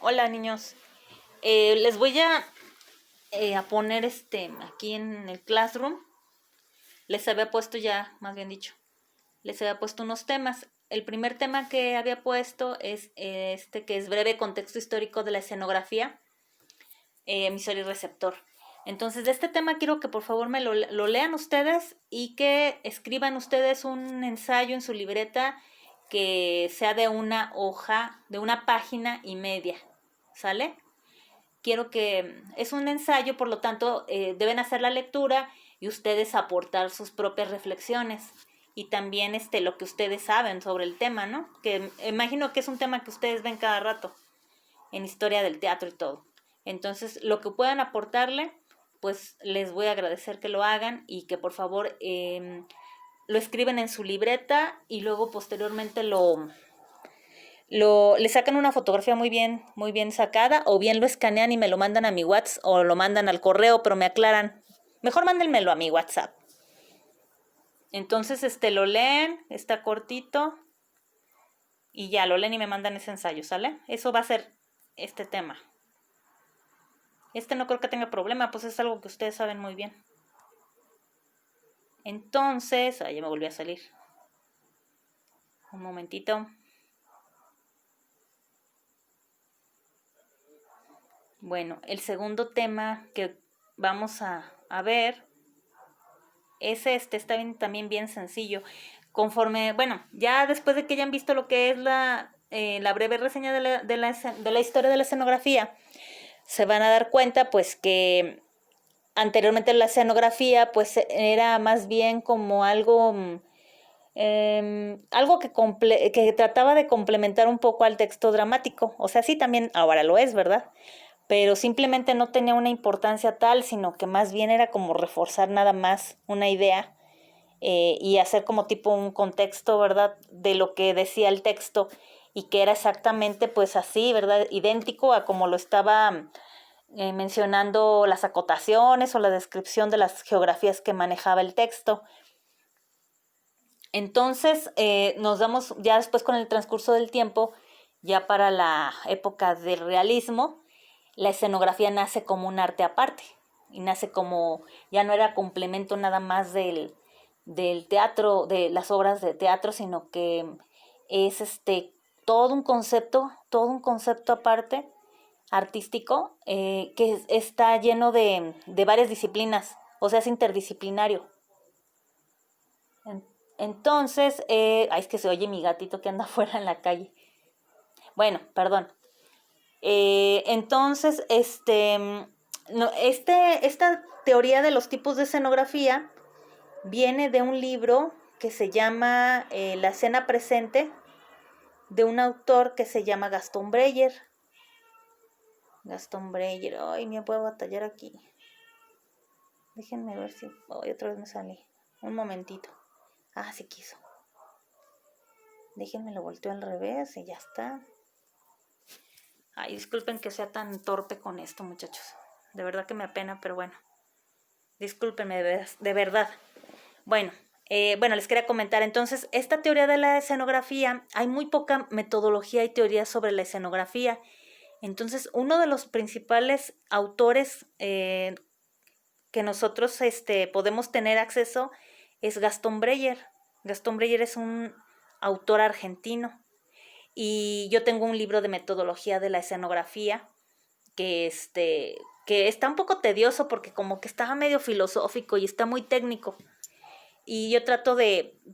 Hola niños, les voy a poner aquí en el Classroom. Les había puesto ya, más bien dicho, les había puesto unos temas. El primer tema que había puesto es este que es breve contexto histórico de la escenografía, emisor y receptor. Entonces de este tema quiero que por favor me lo lean ustedes y que escriban ustedes un ensayo en su libreta que sea de una hoja, de una página y media, ¿sale? Quiero que, es un ensayo, por lo tanto, deben hacer la lectura y ustedes aportar sus propias reflexiones y también lo que ustedes saben sobre el tema, ¿no? Que imagino que es un tema que ustedes ven cada rato en historia del teatro y todo. Entonces, lo que puedan aportarle, pues les voy a agradecer que lo hagan y que por favor lo escriben en su libreta y luego posteriormente le sacan una fotografía muy bien sacada, o bien lo escanean y me lo mandan a mi WhatsApp, o lo mandan al correo, pero me aclaran. Mejor mándenmelo a mi WhatsApp. Entonces, lo leen, está cortito, y ya, lo leen y me mandan ese ensayo, ¿sale? Eso va a ser este tema. No creo que tenga problema, pues es algo que ustedes saben muy bien. Entonces, ya me volví a salir. Un momentito. Bueno, el segundo tema que vamos a ver es está bien, también bien sencillo. Conforme, bueno, ya después de que hayan visto lo que es la breve reseña de la historia de la escenografía, se van a dar cuenta pues que anteriormente la escenografía pues era más bien como algo que trataba de complementar un poco al texto dramático. O sea, sí, también ahora lo es, ¿verdad? Pero simplemente no tenía una importancia tal, sino que más bien era como reforzar nada más una idea y hacer como tipo un contexto, ¿verdad? De lo que decía el texto y que era exactamente pues así, ¿verdad? Idéntico a como lo estaba mencionando las acotaciones o la descripción de las geografías que manejaba el texto. Entonces nos damos ya después con el transcurso del tiempo, ya para la época del realismo, la escenografía nace como un arte aparte y nace como, ya no era complemento nada más del teatro, de las obras de teatro, sino que es todo un concepto aparte, artístico, que está lleno de varias disciplinas, o sea, es interdisciplinario. Entonces, es que se oye mi gatito que anda afuera en la calle. Bueno, perdón. Entonces, esta teoría de los tipos de escenografía viene de un libro que se llama La escena presente, de un autor que se llama Gaston Breyer. Gaston Breyer, ay, me puedo batallar aquí. Déjenme ver si, otra vez me salí. Un momentito. Ah, sí quiso. Déjenme lo volteo al revés y ya está. Ay, disculpen que sea tan torpe con esto, muchachos. De verdad que me apena, pero bueno. Discúlpenme, de verdad. Bueno, les quería comentar. Entonces, esta teoría de la escenografía, hay muy poca metodología y teoría sobre la escenografía. Entonces, uno de los principales autores que nosotros podemos tener acceso es Gaston Breyer. Gaston Breyer es un autor argentino. Y yo tengo un libro de metodología de la escenografía que que está un poco tedioso porque como que está medio filosófico y está muy técnico. Y yo trato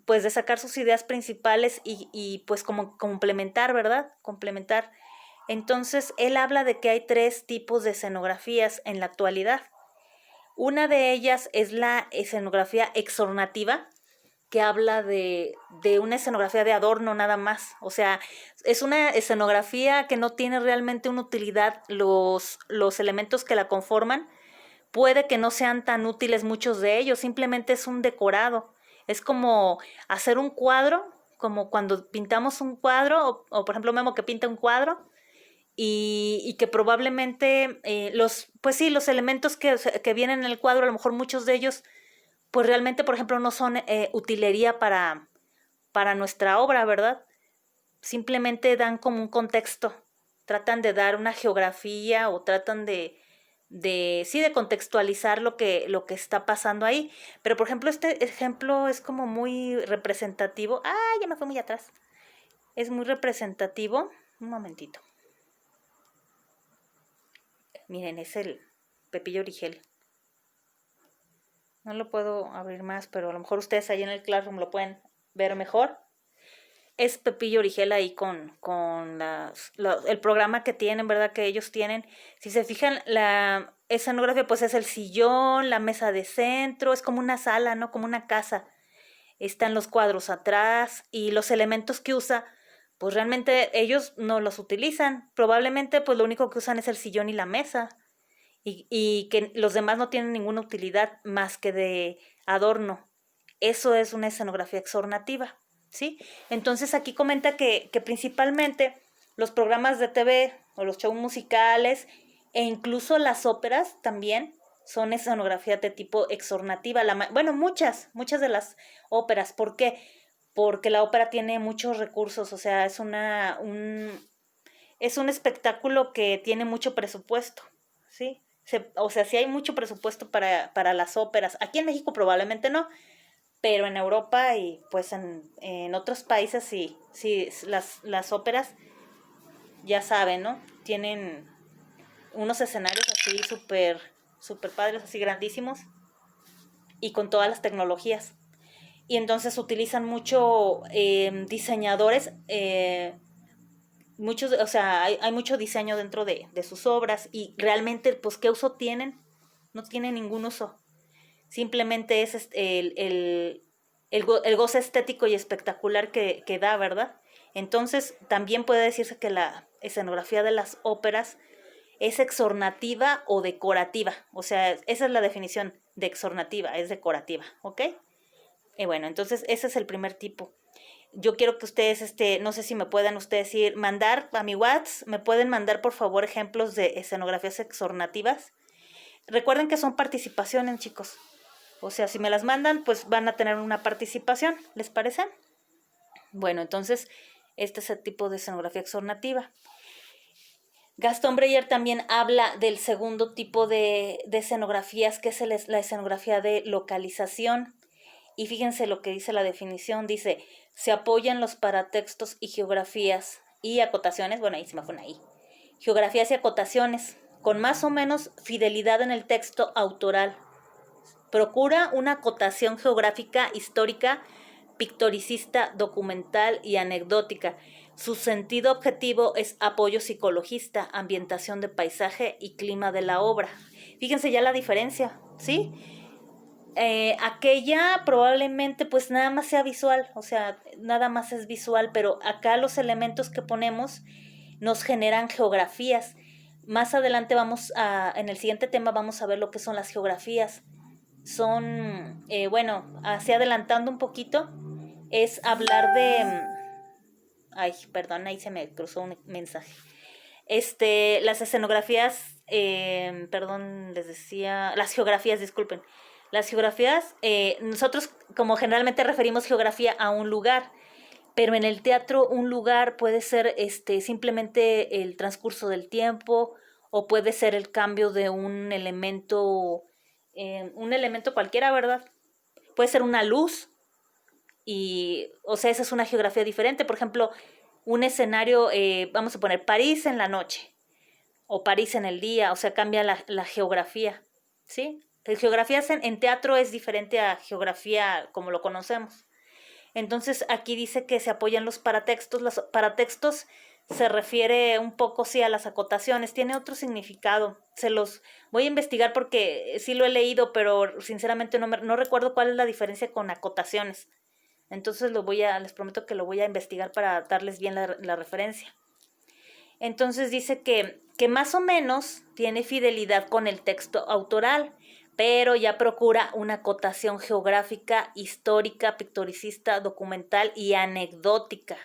pues de sacar sus ideas principales y pues como complementar, ¿verdad? Complementar. Entonces, él habla de que hay 3 tipos de escenografías en la actualidad. Una de ellas es la escenografía exornativa, que habla de una escenografía de adorno nada más. O sea, es una escenografía que no tiene realmente una utilidad. Los elementos que la conforman puede que no sean tan útiles muchos de ellos, simplemente es un decorado. Es como hacer un cuadro, como cuando pintamos un cuadro, o por ejemplo Memo que pinta un cuadro, y que probablemente pues sí, los elementos que vienen en el cuadro, a lo mejor muchos de ellos pues realmente, por ejemplo, no son utilería para nuestra obra, ¿verdad? Simplemente dan como un contexto. tratan de dar una geografía o tratan sí, de contextualizar lo que está pasando ahí. Pero, por ejemplo, este ejemplo es como muy representativo. ¡Ah, ya me fue muy atrás! Es muy representativo. Un momentito. Miren, es el Pepillo Origel. No lo puedo abrir más, pero a lo mejor ustedes ahí en el Classroom lo pueden ver mejor. Es Pepillo Origel ahí con el programa que tienen, ¿verdad? Que ellos tienen. Si se fijan, la escenografía pues es el sillón, la mesa de centro, es como una sala, ¿no? Como una casa. Están los cuadros atrás y los elementos que usa, pues realmente ellos no los utilizan. Probablemente pues lo único que usan es el sillón y la mesa. Y que los demás no tienen ninguna utilidad más que de adorno. Eso es una escenografía exornativa, ¿sí? Entonces aquí comenta que principalmente los programas de TV o los shows musicales e incluso las óperas también son escenografía de tipo exornativa. Bueno, muchas de las óperas. ¿Por qué? Porque la ópera tiene muchos recursos, o sea, es un espectáculo que tiene mucho presupuesto, ¿sí? O sea, sí hay mucho presupuesto para las óperas. Aquí en México probablemente no, pero en Europa y pues en otros países sí las óperas, ya saben, ¿no? Tienen unos escenarios así súper padres, así grandísimos y con todas las tecnologías. Y entonces utilizan mucho diseñadores, o sea, hay mucho diseño dentro de sus obras y realmente, pues, ¿qué uso tienen? No tienen ningún uso. Simplemente es el goce estético y espectacular que da, ¿verdad? Entonces, también puede decirse que la escenografía de las óperas es exornativa o decorativa. O sea, esa es la definición de exornativa, es decorativa, ¿ok? Y bueno, entonces ese es el primer tipo. Yo quiero que ustedes, no sé si me puedan ustedes mandar a mi WhatsApp, me pueden mandar por favor ejemplos de escenografías exornativas. Recuerden que son participaciones, chicos. O sea, si me las mandan, pues van a tener una participación, ¿les parece? Bueno, entonces, este es el tipo de escenografía exornativa. Gastón Breyer también habla del segundo tipo de escenografías, que es la escenografía de localización. Y fíjense lo que dice la definición, dice, se apoyan los paratextos y geografías y acotaciones, bueno, ahí se me fue ahí, geografías y acotaciones, con más o menos fidelidad en el texto autoral. Procura una acotación geográfica, histórica, pictoricista, documental y anecdótica. Su sentido objetivo es apoyo psicologista, ambientación de paisaje y clima de la obra. Fíjense ya la diferencia, ¿sí? Aquella probablemente pues nada más sea visual, o sea, nada más es visual, pero acá los elementos que ponemos nos generan geografías. Más adelante en el siguiente tema vamos a ver lo que son las geografías. Son, bueno, así adelantando un poquito, es hablar de... Ay, perdón, ahí se me cruzó un mensaje. Las escenografías, perdón, les decía, las geografías, disculpen. Las geografías, nosotros como generalmente referimos geografía a un lugar, pero en el teatro un lugar puede ser simplemente el transcurso del tiempo o puede ser el cambio de un elemento cualquiera, ¿verdad? Puede ser una luz y, o sea, esa es una geografía diferente. Por ejemplo, un escenario, vamos a poner París en la noche o París en el día, o sea, cambia la geografía, ¿sí? La geografía en teatro es diferente a geografía como lo conocemos. Entonces aquí dice que se apoyan los paratextos. Los paratextos se refiere un poco, sí, a las acotaciones. Tiene otro significado. Se los voy a investigar porque sí lo he leído, pero sinceramente no recuerdo cuál es la diferencia con acotaciones. Entonces les prometo que lo voy a investigar para darles bien la referencia. Entonces dice que más o menos tiene fidelidad con el texto autoral, pero ya procura una acotación geográfica, histórica, pictoricista, documental y anecdótica.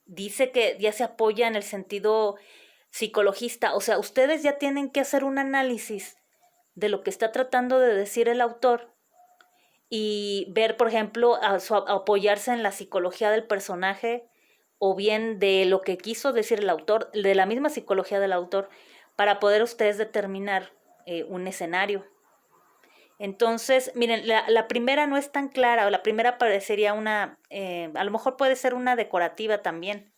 Dice que ya se apoya en el sentido psicologista, o sea, ustedes ya tienen que hacer un análisis de lo que está tratando de decir el autor y ver, por ejemplo, apoyarse en la psicología del personaje o bien de lo que quiso decir el autor, de la misma psicología del autor, para poder ustedes determinar un escenario. Entonces, miren, la primera no es tan clara, o la primera parecería una, a lo mejor puede ser una decorativa también,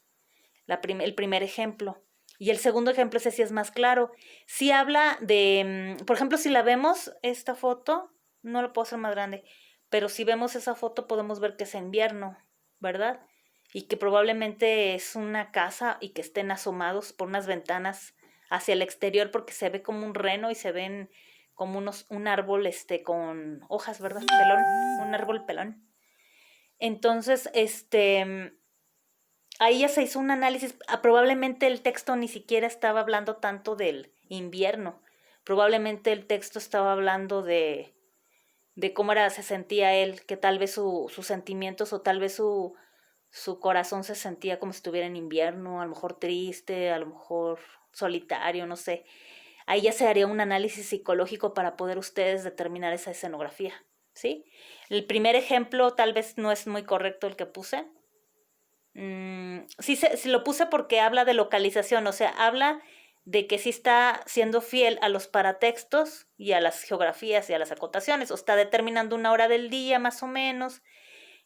el primer ejemplo. Y el segundo ejemplo, ese sí es más claro. Sí habla de, por ejemplo, si la vemos, esta foto, no la puedo hacer más grande, pero si vemos esa foto podemos ver que es invierno, ¿verdad? Y que probablemente es una casa y que estén asomados por unas ventanas hacia el exterior porque se ve como un reno y se ven como un árbol con hojas, ¿verdad? Pelón, un árbol pelón. Entonces, ahí ya se hizo un análisis, probablemente el texto ni siquiera estaba hablando tanto del invierno, probablemente el texto estaba hablando de cómo se sentía él, que tal vez sus sentimientos o tal vez su corazón se sentía como si estuviera en invierno, a lo mejor triste, a lo mejor solitario, no sé. Ahí ya se haría un análisis psicológico para poder ustedes determinar esa escenografía, ¿sí? El primer ejemplo tal vez no es muy correcto el que puse. Sí lo puse porque habla de localización, o sea, habla de que sí está siendo fiel a los paratextos y a las geografías y a las acotaciones, o está determinando una hora del día más o menos,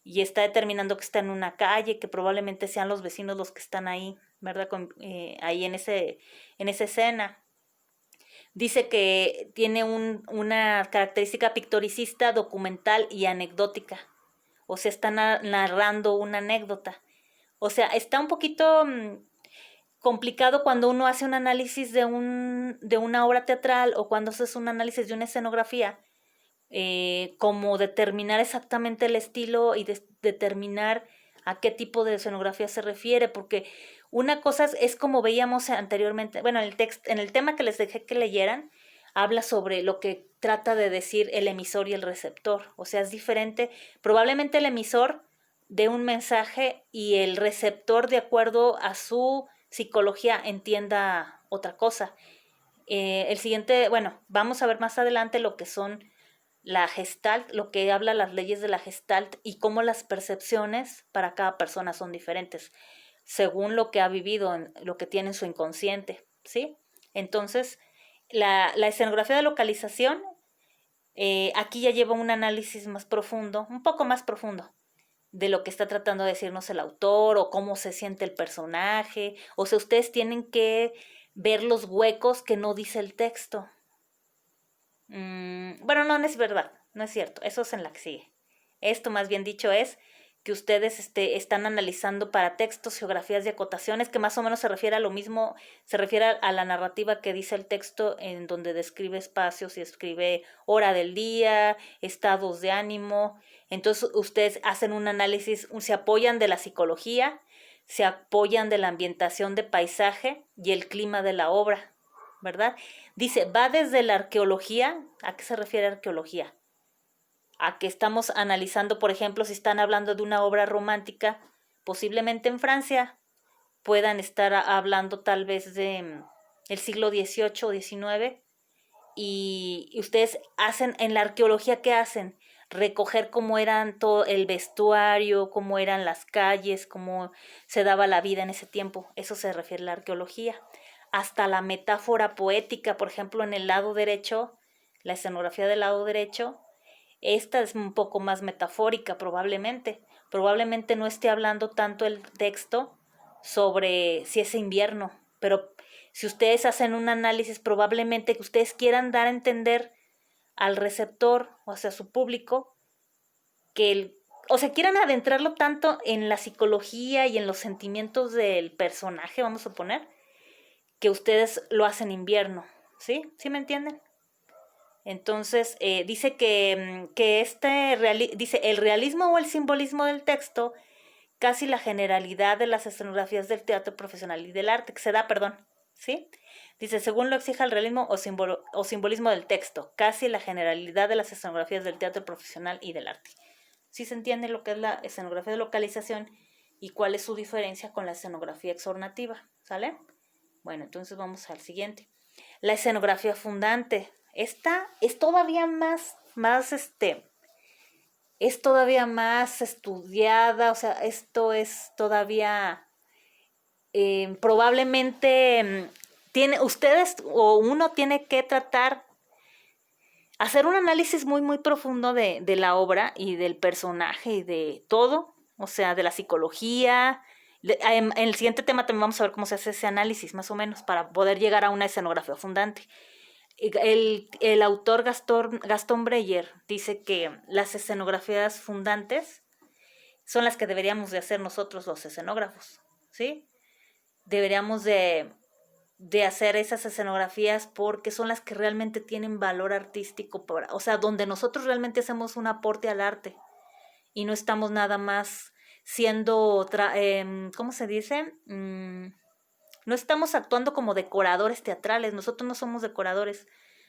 y está determinando que está en una calle, que probablemente sean los vecinos los que están ahí, ¿verdad? Ahí en esa escena. Dice que tiene una característica pictoricista, documental y anecdótica. O sea, está narrando una anécdota. O sea, está un poquito complicado cuando uno hace un análisis de una obra teatral o cuando haces un análisis de una escenografía, como determinar exactamente el estilo y determinar a qué tipo de escenografía se refiere, porque una cosa es como veíamos anteriormente, bueno, en el tema que les dejé que leyeran, habla sobre lo que trata de decir el emisor y el receptor, o sea, es diferente, probablemente el emisor dé un mensaje y el receptor, de acuerdo a su psicología, entienda otra cosa. El siguiente, bueno, vamos a ver más adelante lo que son la Gestalt, lo que habla las leyes de la Gestalt y cómo las percepciones para cada persona son diferentes, según lo que ha vivido, lo que tiene en su inconsciente, ¿sí? Entonces, la escenografía de localización, aquí ya lleva un análisis más profundo, un poco más profundo, de lo que está tratando de decirnos el autor o cómo se siente el personaje. O sea, ustedes tienen que ver los huecos que no dice el texto. Bueno, no es verdad, no es cierto, eso es en la que sigue. Esto más bien dicho es que ustedes están analizando para textos, geografías y acotaciones, que más o menos se refiere a lo mismo, se refiere a la narrativa que dice el texto, en donde describe espacios y escribe hora del día, estados de ánimo. Entonces ustedes hacen un análisis, se apoyan de la psicología, se apoyan de la ambientación de paisaje y el clima de la obra, ¿verdad? Dice, va desde la arqueología. ¿A qué se refiere arqueología? A que estamos analizando, por ejemplo, si están hablando de una obra romántica, posiblemente en Francia puedan estar hablando tal vez de el siglo XVIII o XIX, y ustedes hacen, en la arqueología, ¿qué hacen? Recoger cómo eran todo el vestuario, cómo eran las calles, cómo se daba la vida en ese tiempo. Eso se refiere a la arqueología. Hasta la metáfora poética, por ejemplo, en el lado derecho, la escenografía del lado derecho, esta es un poco más metafórica probablemente. Probablemente no esté hablando tanto el texto sobre si es invierno, pero si ustedes hacen un análisis, probablemente que ustedes quieran dar a entender al receptor, o sea, a su público, o sea, quieran adentrarlo tanto en la psicología y en los sentimientos del personaje, vamos a poner, que ustedes lo hacen invierno, ¿sí? ¿Sí me entienden? Entonces, dice que dice, el realismo o el simbolismo del texto, casi la generalidad de las escenografías del teatro profesional y del arte, que se da, perdón, ¿sí? Dice, según lo exija el realismo o simbolismo del texto, casi la generalidad de las escenografías del teatro profesional y del arte. ¿Sí se entiende lo que es la escenografía de localización y cuál es su diferencia con la escenografía exornativa? ¿Sale? Bueno, entonces vamos al siguiente. La escenografía fundante. Esta es todavía es todavía más estudiada, o sea, esto es todavía probablemente ustedes o uno tiene que tratar hacer un análisis muy, muy profundo de la obra y del personaje y de todo, o sea, de la psicología. En el siguiente tema también vamos a ver cómo se hace ese análisis, más o menos, para poder llegar a una escenografía fundante. El autor Gastón Breyer dice que las escenografías fundantes son las que deberíamos de hacer nosotros los escenógrafos, ¿sí? Deberíamos de hacer esas escenografías porque son las que realmente tienen valor artístico, o sea, donde nosotros realmente hacemos un aporte al arte y no estamos nada más siendo, ¿cómo se dice? No estamos actuando como decoradores teatrales, nosotros no somos decoradores,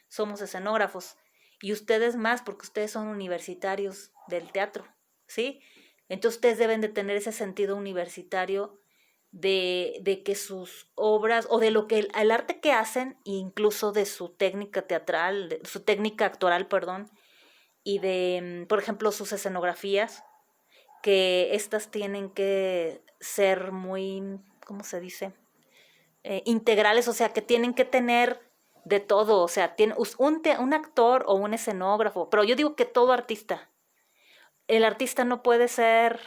somos escenógrafos y ustedes más porque ustedes son universitarios del teatro, ¿sí? Entonces ustedes deben de tener ese sentido universitario de que sus obras o de lo que el arte que hacen, incluso de su técnica teatral, de su técnica actoral, perdón, y de, por ejemplo, sus escenografías, que estas tienen que ser muy, ¿cómo se dice? Integrales, o sea, que tienen que tener de todo, o sea, tiene un actor o un escenógrafo, pero yo digo que todo artista, el artista no puede ser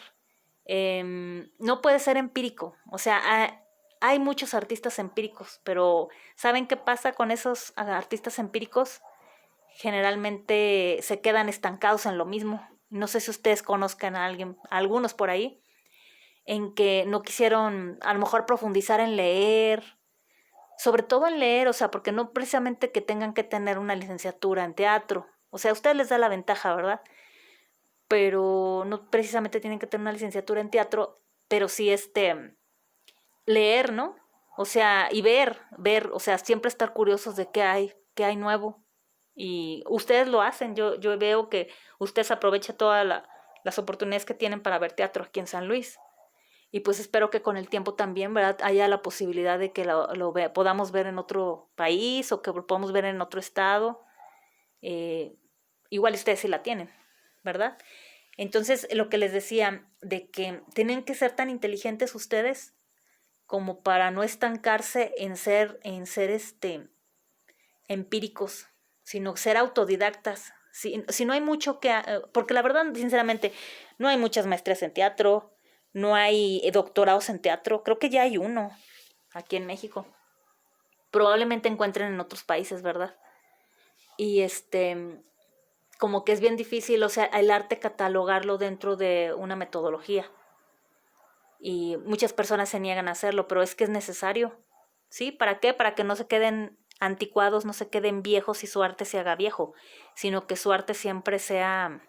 empírico. O sea, hay muchos artistas empíricos, pero ¿saben qué pasa con esos artistas empíricos? Generalmente se quedan estancados en lo mismo. No sé si ustedes conozcan algunos por ahí, en que no quisieron a lo mejor profundizar en leer, sobre todo en leer, o sea, porque no precisamente que tengan que tener una licenciatura en teatro. O sea, a ustedes les da la ventaja, ¿verdad? Pero no precisamente tienen que tener una licenciatura en teatro, pero sí leer, ¿no? O sea, y ver, o sea, siempre estar curiosos de qué hay nuevo. Y ustedes lo hacen, yo veo que ustedes aprovechan todas las oportunidades que tienen para ver teatro aquí en San Luis. Y pues espero que con el tiempo también, ¿verdad? Haya la posibilidad de que podamos ver en otro país o que lo podamos ver en otro estado. Eh, Igual ustedes sí la tienen, ¿verdad? Entonces, lo que les decía, de que tienen que ser tan inteligentes ustedes como para no estancarse en ser empíricos, sino ser autodidactas. Si no hay mucho porque la verdad, sinceramente, no hay muchas maestrías en teatro, no hay doctorados en teatro, creo que ya hay uno aquí en México. Probablemente encuentren en otros países, ¿verdad? Y como que es bien difícil, o sea, el arte catalogarlo dentro de una metodología. Y muchas personas se niegan a hacerlo, pero es que es necesario. ¿Sí? ¿Para qué? Para que no se queden anticuados, no se queden viejos y su arte se haga viejo, sino que su arte siempre sea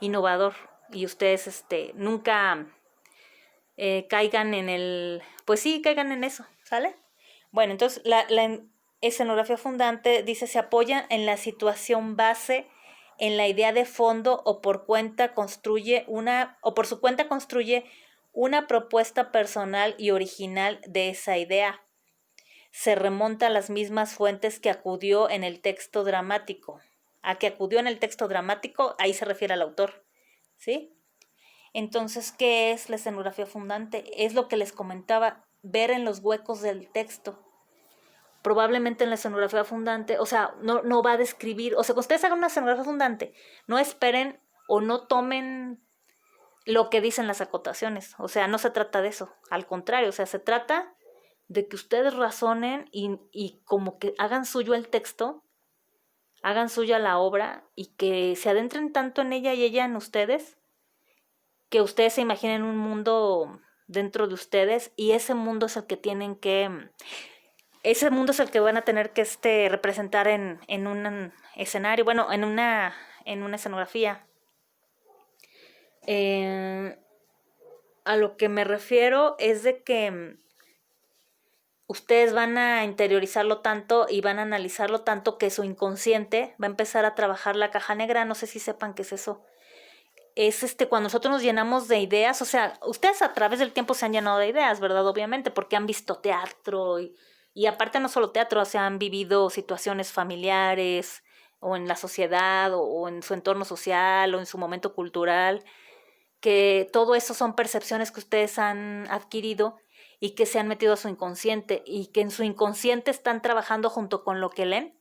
innovador y ustedes nunca caigan pues sí, caigan en eso, ¿sale? Bueno, entonces la escenografía fundante dice se apoya en la situación base, en la idea de fondo o por su cuenta construye una propuesta personal y original de esa idea. Se remonta a las mismas fuentes que acudió en el texto dramático. A que acudió en el texto dramático, ahí se refiere al autor, ¿sí? Entonces, ¿qué es la escenografía fundante? Es lo que les comentaba, ver en los huecos del texto. Probablemente en la escenografía fundante, o sea, no va a describir, o sea, cuando ustedes hagan una escenografía fundante, no esperen o no tomen lo que dicen las acotaciones, o sea, no se trata de eso, al contrario, o sea, se trata de que ustedes razonen y como que hagan suyo el texto, hagan suya la obra y que se adentren tanto en ella y ella en ustedes, que ustedes se imaginen un mundo dentro de ustedes y ese mundo es el que ese mundo es el que van a tener que representar en un escenario, bueno, en una escenografía. A lo que me refiero es de que ustedes van a interiorizarlo tanto y van a analizarlo tanto que su inconsciente va a empezar a trabajar la caja negra. No sé si sepan qué es eso. Es cuando nosotros nos llenamos de ideas, o sea, ustedes a través del tiempo se han llenado de ideas, ¿verdad? Obviamente, porque han visto teatro y aparte no solo teatro, o sea, han vivido situaciones familiares o en la sociedad o en su entorno social o en su momento cultural, que todo eso son percepciones que ustedes han adquirido y que se han metido a su inconsciente y que en su inconsciente están trabajando junto con lo que leen,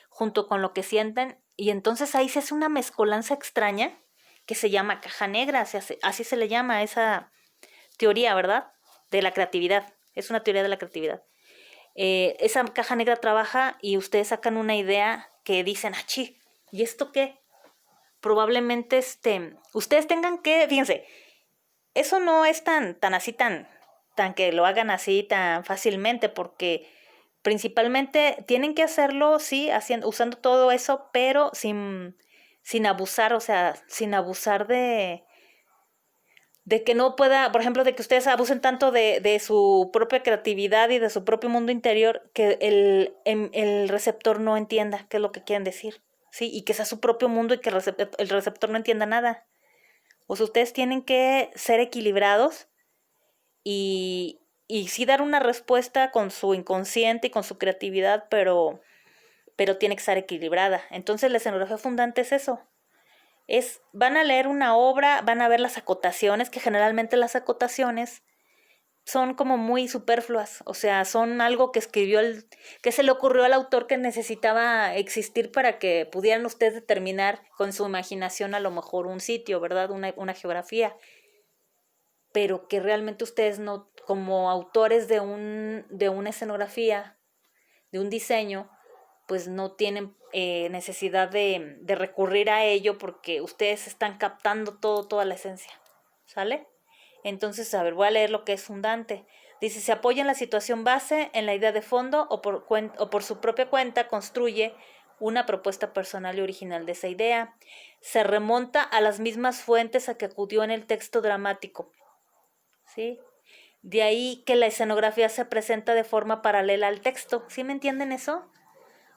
junto con lo que sienten, y entonces ahí se hace una mezcolanza extraña que se llama caja negra, así se le llama a esa teoría, ¿verdad? De la creatividad, es una teoría de la creatividad. Esa caja negra trabaja y ustedes sacan una idea que dicen, ¡achí! ¿Y esto qué? Probablemente ustedes tengan que, fíjense, eso no es tan así, tan que lo hagan así tan fácilmente, porque principalmente tienen que hacerlo, sí, usando todo eso, pero sin abusar, o sea, sin abusar de que no pueda, por ejemplo, de que ustedes abusen tanto de su propia creatividad y de su propio mundo interior, que el receptor no entienda qué es lo que quieren decir, ¿sí? Y que sea su propio mundo y que el receptor no entienda nada. O sea, ustedes tienen que ser equilibrados y sí dar una respuesta con su inconsciente y con su creatividad, pero tiene que estar equilibrada. Entonces la escenografía fundante es eso. Van a leer una obra, van a ver las acotaciones, que generalmente las acotaciones son como muy superfluas, o sea, son algo que escribió que se le ocurrió al autor que necesitaba existir para que pudieran ustedes determinar con su imaginación a lo mejor un sitio, ¿verdad? Una geografía, pero que realmente ustedes no, como autores de una escenografía, de un diseño, pues no tienen necesidad de recurrir a ello porque ustedes están captando toda la esencia, ¿sale? Entonces, a ver, voy a leer lo que es fundante. Dice, se apoya en la situación base, en la idea de fondo o por su propia cuenta construye una propuesta personal y original de esa idea. Se remonta a las mismas fuentes a que acudió en el texto dramático, ¿sí? De ahí que la escenografía se presenta de forma paralela al texto. ¿Sí me entienden eso?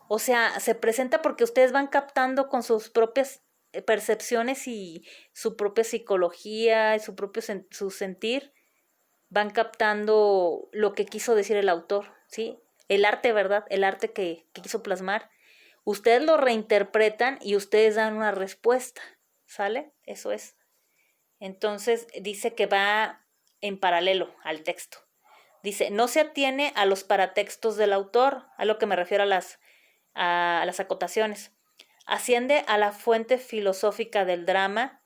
O sea, se presenta porque ustedes van captando con sus propias percepciones y su propia psicología y su sentir, van captando lo que quiso decir el autor, ¿sí? El arte, ¿verdad? El arte que quiso plasmar. Ustedes lo reinterpretan y ustedes dan una respuesta, ¿sale? Eso es. Entonces dice que va en paralelo al texto. Dice, no se atiene a los paratextos del autor, a lo que me refiero a las acotaciones. Asciende a la fuente filosófica del drama.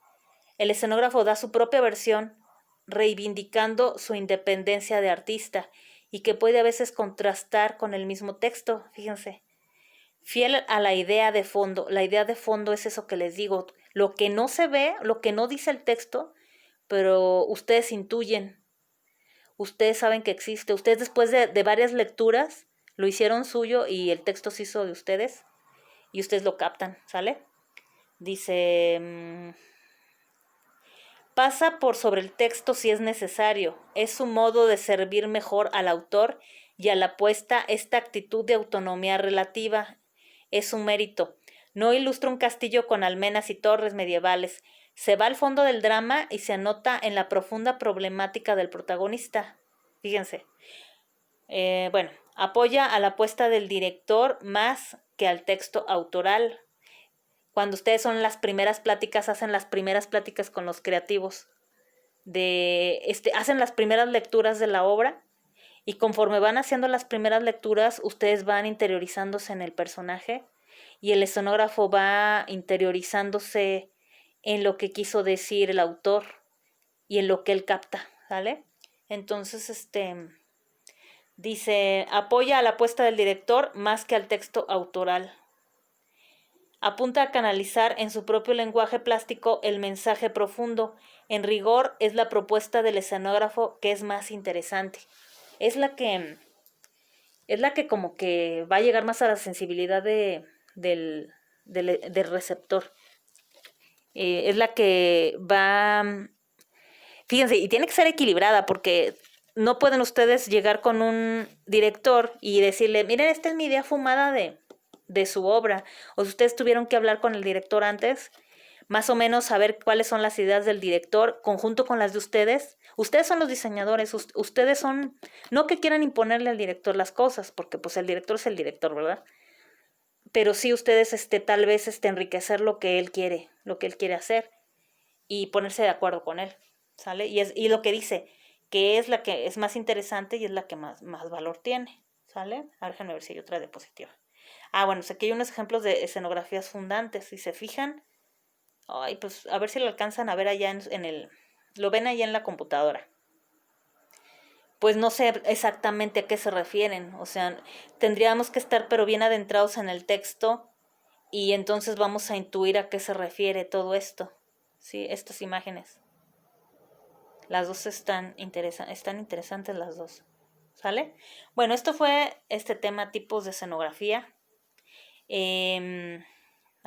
El escenógrafo da su propia versión, reivindicando su independencia de artista y que puede a veces contrastar con el mismo texto, fíjense. Fiel a la idea de fondo. La idea de fondo es eso que les digo, lo que no se ve, lo que no dice el texto, pero ustedes intuyen, ustedes saben que existe, ustedes después de varias lecturas lo hicieron suyo y el texto se hizo de ustedes y ustedes lo captan, ¿sale? Dice, pasa por sobre el texto si es necesario, es su modo de servir mejor al autor y a la puesta esta actitud de autonomía relativa, es un mérito. No ilustra un castillo con almenas y torres medievales, se va al fondo del drama y se anota en la profunda problemática del protagonista. Fíjense. Bueno, apoya a la apuesta del director más que al texto autoral. Cuando ustedes son las primeras pláticas, hacen las primeras pláticas con los creativos, hacen las primeras lecturas de la obra y conforme van haciendo las primeras lecturas, ustedes van interiorizándose en el personaje y el escenógrafo va interiorizándose en lo que quiso decir el autor y en lo que él capta, ¿vale? Entonces, dice, apoya a la apuesta del director más que al texto autoral. Apunta a canalizar en su propio lenguaje plástico el mensaje profundo. En rigor, es la propuesta del escenógrafo que es más interesante. Es la que como que va a llegar más a la sensibilidad del receptor. Es la que va... Fíjense, y tiene que ser equilibrada porque no pueden ustedes llegar con un director y decirle, miren, esta es mi idea fumada de su obra. O si ustedes tuvieron que hablar con el director antes, más o menos saber cuáles son las ideas del director, conjunto con las de ustedes. Ustedes son los diseñadores, ustedes son, no que quieran imponerle al director las cosas, porque pues el director es el director, ¿verdad? Pero sí ustedes tal vez enriquecer lo que él quiere hacer y ponerse de acuerdo con él, ¿sale? Y lo que dice, que es la que es más interesante y es la que más valor tiene, ¿sale? Ahora déjenme ver si hay otra diapositiva. Bueno, aquí hay unos ejemplos de escenografías fundantes, si se fijan. Ay, pues a ver si lo alcanzan a ver allá lo ven allá en la computadora. Pues no sé exactamente a qué se refieren, o sea, tendríamos que estar pero bien adentrados en el texto y entonces vamos a intuir a qué se refiere todo esto, ¿sí? Estas imágenes. Las dos están interesantes las dos, ¿sale? Bueno, esto fue este tema, tipos de escenografía. Ahí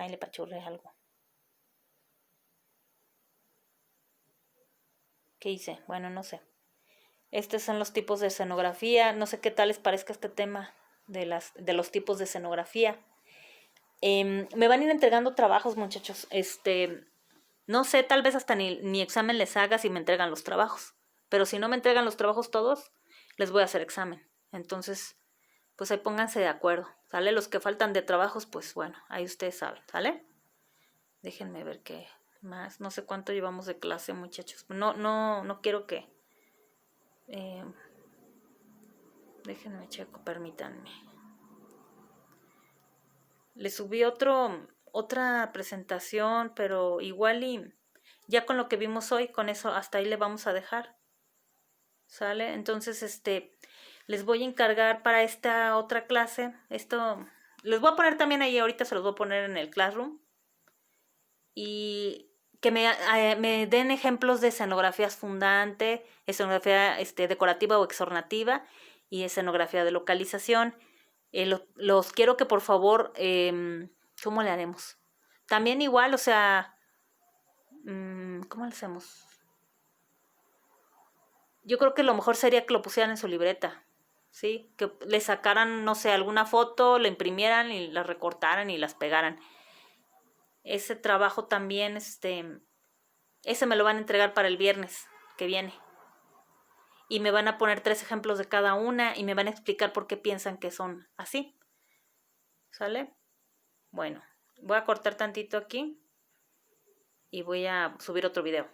le pachurré algo. ¿Qué hice? Bueno, no sé. Estos son los tipos de escenografía. No sé qué tal les parezca este tema de los tipos de escenografía. Me van a ir entregando trabajos, muchachos. No sé, tal vez hasta ni examen les haga si me entregan los trabajos. Pero si no me entregan los trabajos todos, les voy a hacer examen. Entonces, pues ahí pónganse de acuerdo, ¿sale? Los que faltan de trabajos, pues bueno, ahí ustedes saben, ¿sale? Déjenme ver qué más. No sé cuánto llevamos de clase, muchachos. No quiero que... déjenme checo, permítanme. Le subí otra presentación, pero igual y ya con lo que vimos hoy, con eso hasta ahí le vamos a dejar. ¿Sale? Entonces, les voy a encargar para esta otra clase, les voy a poner también ahí, ahorita se los voy a poner en el Classroom, y que me den ejemplos de escenografías fundante, escenografía decorativa o exornativa, y escenografía de localización. Los quiero que por favor, ¿cómo le haremos? También igual, o sea, ¿cómo le hacemos? Yo creo que lo mejor sería que lo pusieran en su libreta, ¿sí? Que le sacaran, no sé, alguna foto, la imprimieran y la recortaran y las pegaran. Ese trabajo también, ese me lo van a entregar para el viernes que viene. Y me van a poner 3 ejemplos de cada una y me van a explicar por qué piensan que son así. ¿Sale? Bueno, voy a cortar tantito aquí y voy a subir otro video.